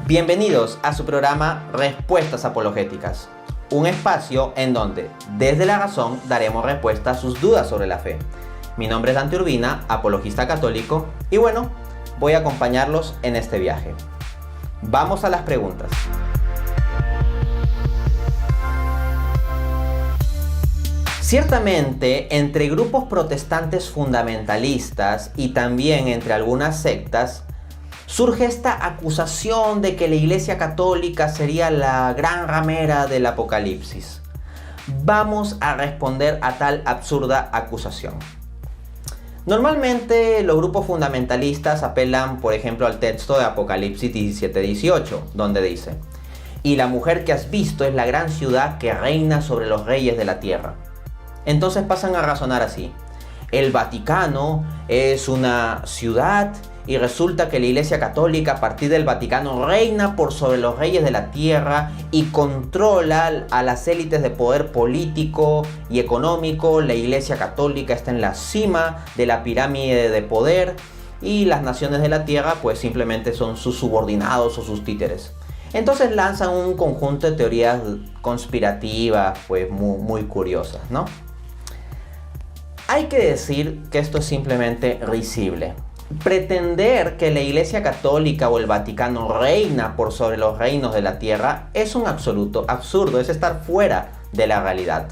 Bienvenidos a su programa Respuestas Apologéticas, un espacio en donde, desde la razón, daremos respuesta a sus dudas sobre la fe. Mi nombre es Dante Urbina, apologista católico, y bueno, voy a acompañarlos en este viaje. Vamos a las preguntas. Ciertamente, entre grupos protestantes fundamentalistas y también entre algunas sectas, surge esta acusación de que la Iglesia Católica sería la gran ramera del Apocalipsis. Vamos a responder a tal absurda acusación. Normalmente los grupos fundamentalistas apelan, por ejemplo, al texto de Apocalipsis 17:18, donde dice: "Y la mujer que has visto es la gran ciudad que reina sobre los reyes de la tierra". Entonces pasan a razonar así: el Vaticano es una ciudad y resulta que la Iglesia Católica a partir del Vaticano reina por sobre los reyes de la tierra y controla a las élites de poder político y económico. La Iglesia Católica está en la cima de la pirámide de poder y las naciones de la tierra pues simplemente son sus subordinados o sus títeres. Entonces lanzan un conjunto de teorías conspirativas pues muy curiosas, ¿no? Hay que decir que esto es simplemente risible. Pretender que la Iglesia Católica o el Vaticano reina por sobre los reinos de la tierra es un absoluto absurdo, es estar fuera de la realidad.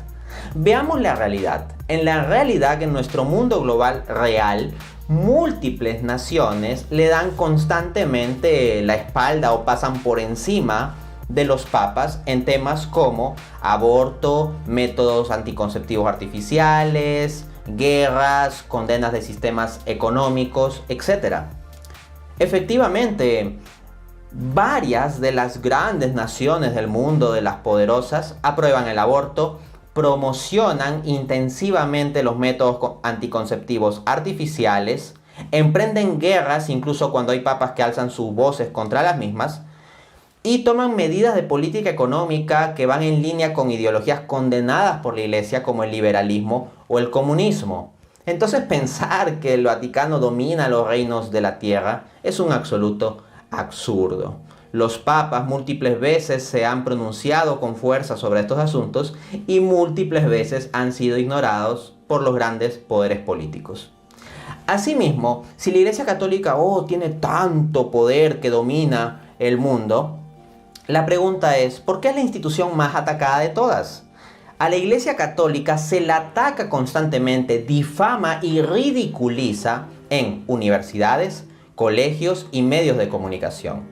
Veamos la realidad. En la realidad, en nuestro mundo global real, múltiples naciones le dan constantemente la espalda o pasan por encima de los papas en temas como aborto, métodos anticonceptivos artificiales, guerras, condenas de sistemas económicos, etc. Efectivamente, varias de las grandes naciones del mundo, de las poderosas, aprueban el aborto, promocionan intensivamente los métodos anticonceptivos artificiales, emprenden guerras incluso cuando hay papas que alzan sus voces contra las mismas, y toman medidas de política económica que van en línea con ideologías condenadas por la Iglesia como el liberalismo o el comunismo. Entonces pensar que el Vaticano domina los reinos de la tierra es un absoluto absurdo. Los papas múltiples veces se han pronunciado con fuerza sobre estos asuntos y múltiples veces han sido ignorados por los grandes poderes políticos. Asimismo, si la Iglesia Católica tiene tanto poder que domina el mundo, la pregunta es, ¿por qué es la institución más atacada de todas? A la Iglesia Católica se la ataca constantemente, difama y ridiculiza en universidades, colegios y medios de comunicación.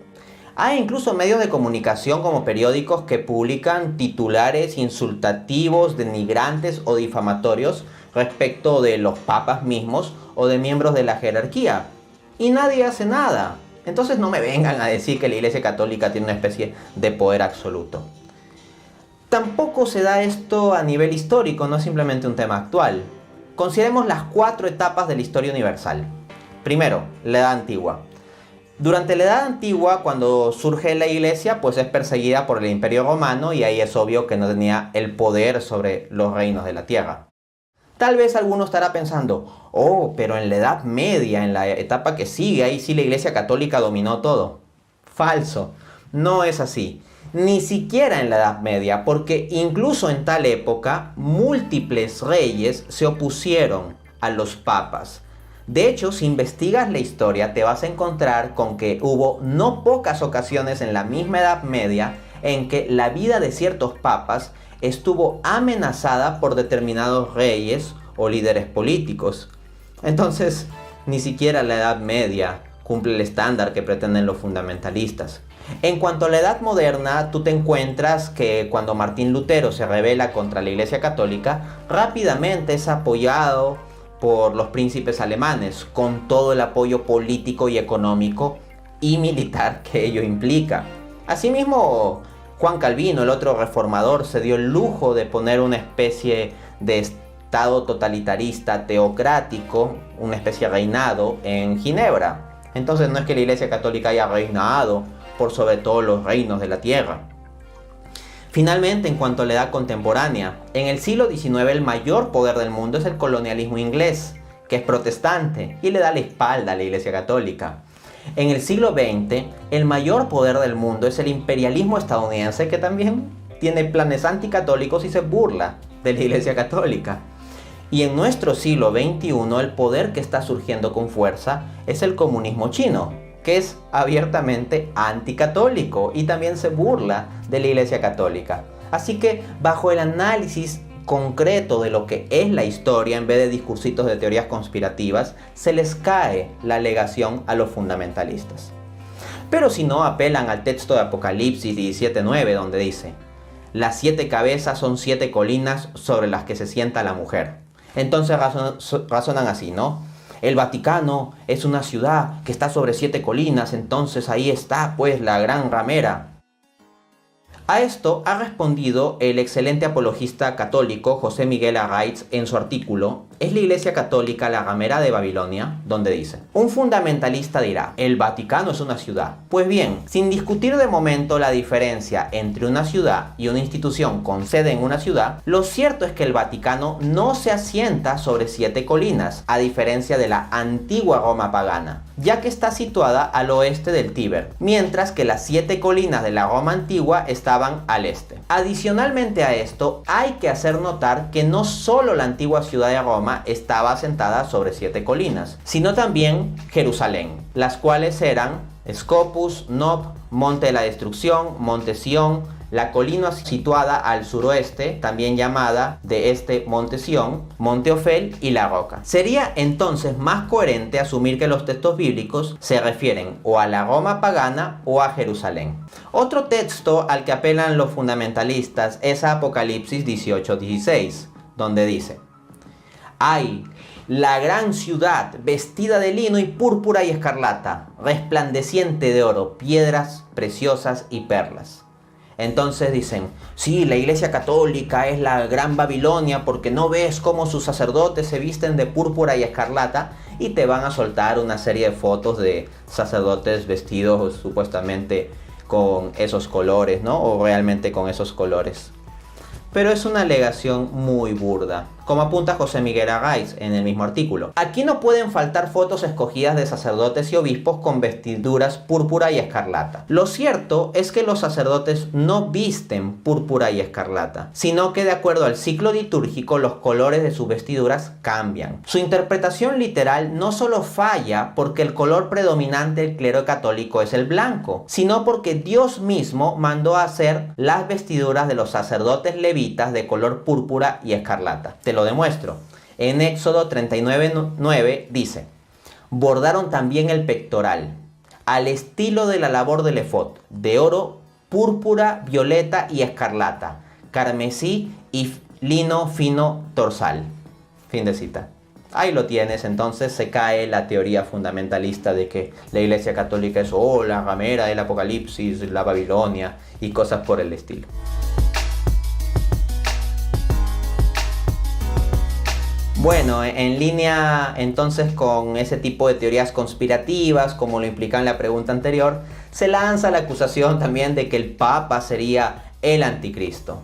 Hay incluso medios de comunicación como periódicos que publican titulares insultativos, denigrantes o difamatorios respecto de los papas mismos o de miembros de la jerarquía. Y nadie hace nada. Entonces no me vengan a decir que la Iglesia Católica tiene una especie de poder absoluto. Tampoco se da esto a nivel histórico, no es simplemente un tema actual. Consideremos las 4 etapas de la historia universal. Primero, la Edad Antigua. Durante la Edad Antigua, cuando surge la Iglesia, pues es perseguida por el Imperio Romano y ahí es obvio que no tenía el poder sobre los reinos de la tierra. Tal vez alguno estará pensando, pero en la Edad Media, en la etapa que sigue, ahí sí la Iglesia Católica dominó todo. Falso, no es así. Ni siquiera en la Edad Media, porque incluso en tal época, múltiples reyes se opusieron a los papas. De hecho, si investigas la historia, te vas a encontrar con que hubo no pocas ocasiones en la misma Edad Media en que la vida de ciertos papas estuvo amenazada por determinados reyes o líderes políticos. Entonces, ni siquiera la Edad Media cumple el estándar que pretenden los fundamentalistas. En cuanto a la Edad Moderna, tú te encuentras que cuando Martín Lutero se rebela contra la Iglesia Católica, rápidamente es apoyado por los príncipes alemanes, con todo el apoyo político y económico y militar que ello implica. Asimismo, Juan Calvino, el otro reformador, se dio el lujo de poner una especie de estado totalitarista, teocrático, una especie de reinado en Ginebra. Entonces no es que la Iglesia Católica haya reinado por sobre todos los reinos de la tierra. Finalmente, en cuanto a la edad contemporánea, en el siglo XIX el mayor poder del mundo es el colonialismo inglés, que es protestante y le da la espalda a la Iglesia Católica. En el siglo XX, el mayor poder del mundo es el imperialismo estadounidense, que también tiene planes anticatólicos y se burla de la Iglesia Católica. Y en nuestro siglo XXI, el poder que está surgiendo con fuerza es el comunismo chino, que es abiertamente anticatólico y también se burla de la Iglesia Católica. Así que, bajo el análisis concreto de lo que es la historia, en vez de discursitos de teorías conspirativas, se les cae la alegación a los fundamentalistas. Pero si no, apelan al texto de Apocalipsis 17:9, donde dice: las 7 cabezas son 7 colinas sobre las que se sienta la mujer. Entonces razonan así, ¿no? El Vaticano es una ciudad que está sobre 7 colinas, entonces ahí está pues la gran ramera. A esto ha respondido el excelente apologista católico José Miguel Arraiz en su artículo ¿Es la Iglesia Católica la ramera de Babilonia?, donde dice: un fundamentalista dirá, el Vaticano es una ciudad. Pues bien, sin discutir de momento la diferencia entre una ciudad y una institución con sede en una ciudad, lo cierto es que el Vaticano no se asienta sobre 7 colinas, a diferencia de la antigua Roma pagana, ya que está situada al oeste del Tíber, mientras que las 7 colinas de la Roma antigua estaban al este. Adicionalmente a esto, hay que hacer notar que no solo la antigua ciudad de Roma estaba asentada sobre 7 colinas, sino también Jerusalén, las cuales eran Scopus, Nob, Monte de la Destrucción, Monte Sión, la colina situada al suroeste, también llamada de este Monte Sión, Monte Ofel y La Roca. Sería entonces más coherente asumir que los textos bíblicos se refieren o a la Roma pagana o a Jerusalén. Otro texto al que apelan los fundamentalistas es a Apocalipsis 18:16, donde dice: ¡ay! La gran ciudad, vestida de lino y púrpura y escarlata, resplandeciente de oro, piedras preciosas y perlas. Entonces dicen: sí, la Iglesia Católica es la gran Babilonia porque no ves cómo sus sacerdotes se visten de púrpura y escarlata, y te van a soltar una serie de fotos de sacerdotes vestidos supuestamente con esos colores, ¿no? O realmente con esos colores. Pero es una alegación muy burda, como apunta José Miguel Arraiz en el mismo artículo. Aquí no pueden faltar fotos escogidas de sacerdotes y obispos con vestiduras púrpura y escarlata. Lo cierto es que los sacerdotes no visten púrpura y escarlata, sino que de acuerdo al ciclo litúrgico los colores de sus vestiduras cambian. Su interpretación literal no solo falla porque el color predominante del clero católico es el blanco, sino porque Dios mismo mandó a hacer las vestiduras de los sacerdotes levitas de color púrpura y escarlata. Te lo demuestro. En Éxodo 39:9 dice: bordaron también el pectoral, al estilo de la labor del efod, de oro, púrpura, violeta y escarlata, carmesí y lino fino torsal. Fin de cita. Ahí lo tienes. Entonces se cae la teoría fundamentalista de que la Iglesia Católica es la ramera del Apocalipsis, la Babilonia y cosas por el estilo. Bueno, en línea entonces con ese tipo de teorías conspirativas, como lo implicaba en la pregunta anterior, se lanza la acusación también de que el Papa sería el anticristo.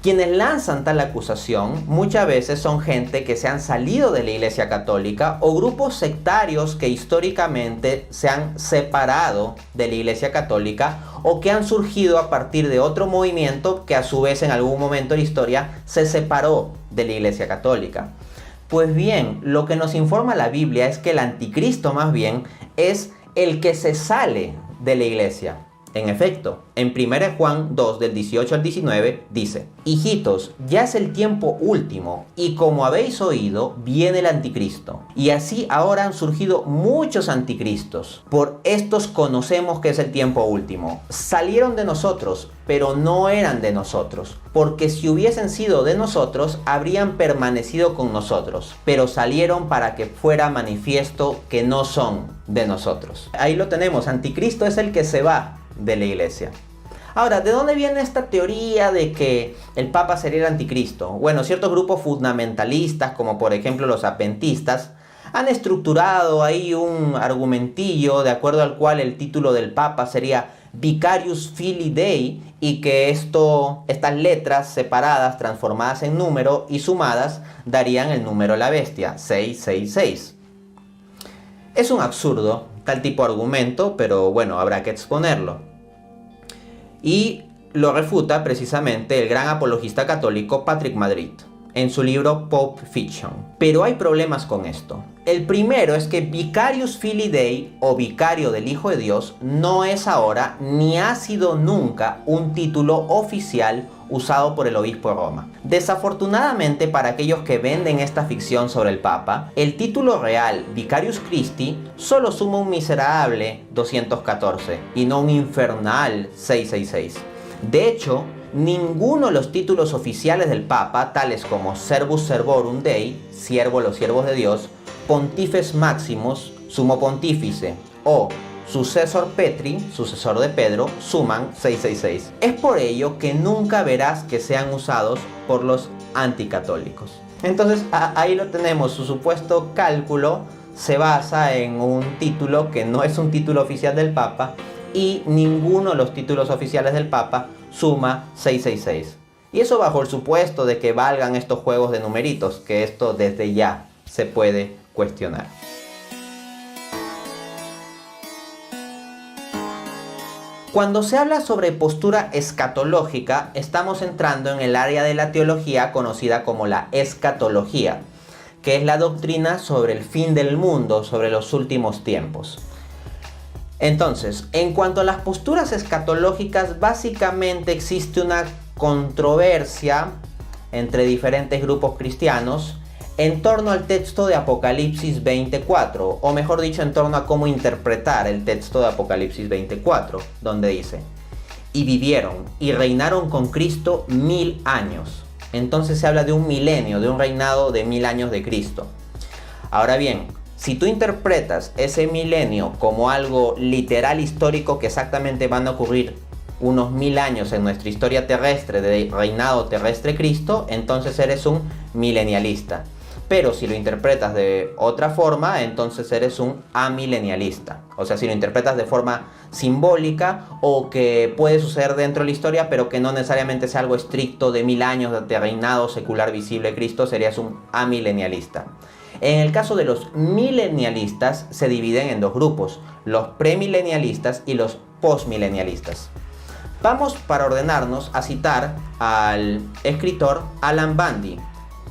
Quienes lanzan tal acusación muchas veces son gente que se han salido de la Iglesia Católica o grupos sectarios que históricamente se han separado de la Iglesia Católica o que han surgido a partir de otro movimiento que a su vez en algún momento de la historia se separó de la Iglesia Católica. Pues bien, lo que nos informa la Biblia es que el anticristo más bien es el que se sale de la Iglesia. En efecto, en 1 Juan 2 del 18 al 19 dice: hijitos, ya es el tiempo último, y como habéis oído, viene el anticristo. Y así ahora han surgido muchos anticristos. Por estos conocemos que es el tiempo último. Salieron de nosotros, pero no eran de nosotros, porque si hubiesen sido de nosotros, habrían permanecido con nosotros, pero salieron para que fuera manifiesto que no son de nosotros. Ahí lo tenemos, anticristo es el que se va de la iglesia. Ahora, ¿de dónde viene esta teoría de que el Papa sería el anticristo? Bueno, ciertos grupos fundamentalistas, como por ejemplo los adventistas, han estructurado ahí un argumentillo de acuerdo al cual el título del Papa sería Vicarius Filii Dei, y que estas letras separadas, transformadas en número y sumadas, darían el número de la bestia, 666. Es un absurdo tal tipo de argumento, pero bueno, habrá que exponerlo. Y lo refuta precisamente el gran apologista católico Patrick Madrid en su libro Pope Fiction. Pero hay problemas con esto. El primero es que Vicarius Filii Dei, o vicario del Hijo de Dios, no es ahora ni ha sido nunca un título oficial usado por el obispo de Roma. Desafortunadamente para aquellos que venden esta ficción sobre el Papa, el título real Vicarius Christi solo suma un miserable 214 y no un infernal 666. De hecho, ninguno de los títulos oficiales del Papa, tales como Servus Servorum Dei, siervo de los siervos de Dios, Pontifex Maximus, sumo pontífice, o Successor Petri, sucesor de Pedro, suman 666. Es por ello que nunca verás que sean usados por los anticatólicos. Entonces ahí lo tenemos, su supuesto cálculo se basa en un título que no es un título oficial del Papa, y ninguno de los títulos oficiales del Papa suma 666. Y eso bajo el supuesto de que valgan estos juegos de numeritos, que esto desde ya se puede cuestionar. Cuando se habla sobre postura escatológica, estamos entrando en el área de la teología conocida como la escatología, que es la doctrina sobre el fin del mundo, sobre los últimos tiempos. Entonces, en cuanto a las posturas escatológicas, básicamente existe una controversia entre diferentes grupos cristianos en torno al texto de Apocalipsis 24, o mejor dicho, en torno a cómo interpretar el texto de Apocalipsis 24, donde dice: y vivieron y reinaron con Cristo 1000 años. Entonces se habla de un milenio, de un reinado de 1000 años de Cristo. Ahora bien, si tú interpretas ese milenio como algo literal histórico, que exactamente van a ocurrir unos 1000 años en nuestra historia terrestre de reinado terrestre Cristo, entonces eres un milenialista. Pero si lo interpretas de otra forma, entonces eres un amilenialista. O sea, si lo interpretas de forma simbólica o que puede suceder dentro de la historia, pero que no necesariamente sea algo estricto de 1000 años de reinado secular visible de Cristo, serías un amilenialista. En el caso de los milenialistas se dividen en dos grupos: los premilenialistas y los postmilenialistas. Vamos, para ordenarnos, a citar al escritor Alan Bundy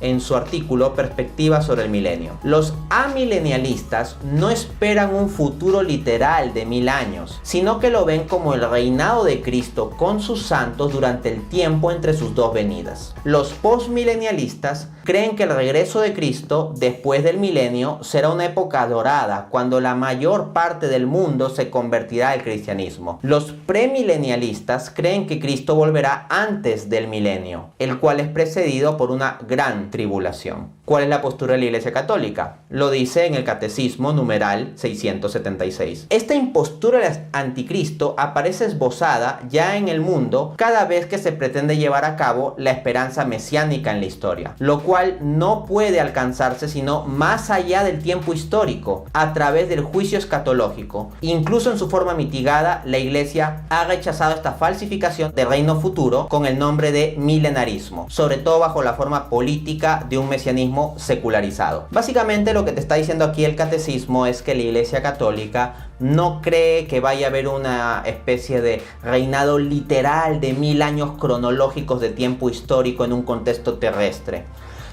en su artículo Perspectiva sobre el Milenio. Los amilenialistas no esperan un futuro literal de 1000 años, sino que lo ven como el reinado de Cristo con sus santos durante el tiempo entre sus dos venidas. Los postmilenialistas creen que el regreso de Cristo después del milenio será una época dorada, cuando la mayor parte del mundo se convertirá al cristianismo. Los premilenialistas creen que Cristo volverá antes del milenio, el cual es precedido por una gran tribulación. ¿Cuál es la postura de la Iglesia Católica? Lo dice en el Catecismo numeral 676. Esta impostura del anticristo aparece esbozada ya en el mundo cada vez que se pretende llevar a cabo la esperanza mesiánica en la historia, lo cual no puede alcanzarse sino más allá del tiempo histórico, a través del juicio escatológico. Incluso en su forma mitigada, la Iglesia ha rechazado esta falsificación del reino futuro con el nombre de milenarismo, sobre todo bajo la forma política de un mesianismo secularizado. Básicamente lo que te está diciendo aquí el catecismo es que la Iglesia Católica no cree que vaya a haber una especie de reinado literal de 1000 años cronológicos de tiempo histórico en un contexto terrestre,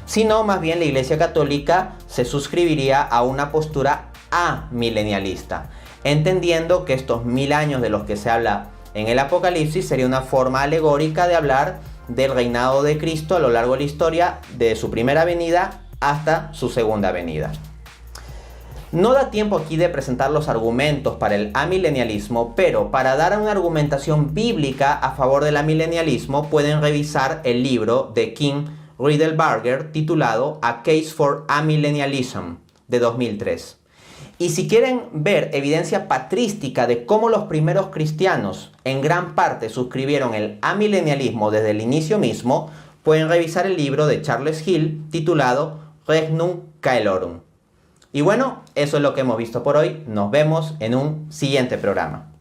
sino más bien la Iglesia Católica se suscribiría a una postura amilenialista, entendiendo que estos 1000 años de los que se habla en el Apocalipsis sería una forma alegórica de hablar del reinado de Cristo a lo largo de la historia, de su primera venida hasta su segunda venida. No da tiempo aquí de presentar los argumentos para el amilenialismo, pero para dar una argumentación bíblica a favor del amilenialismo pueden revisar el libro de King Riedelbarger titulado A Case for Amillennialism de 2003. Y si quieren ver evidencia patrística de cómo los primeros cristianos en gran parte suscribieron el amilenialismo desde el inicio mismo, pueden revisar el libro de Charles Hill titulado Regnum Caelorum. Y bueno, eso es lo que hemos visto por hoy. Nos vemos en un siguiente programa.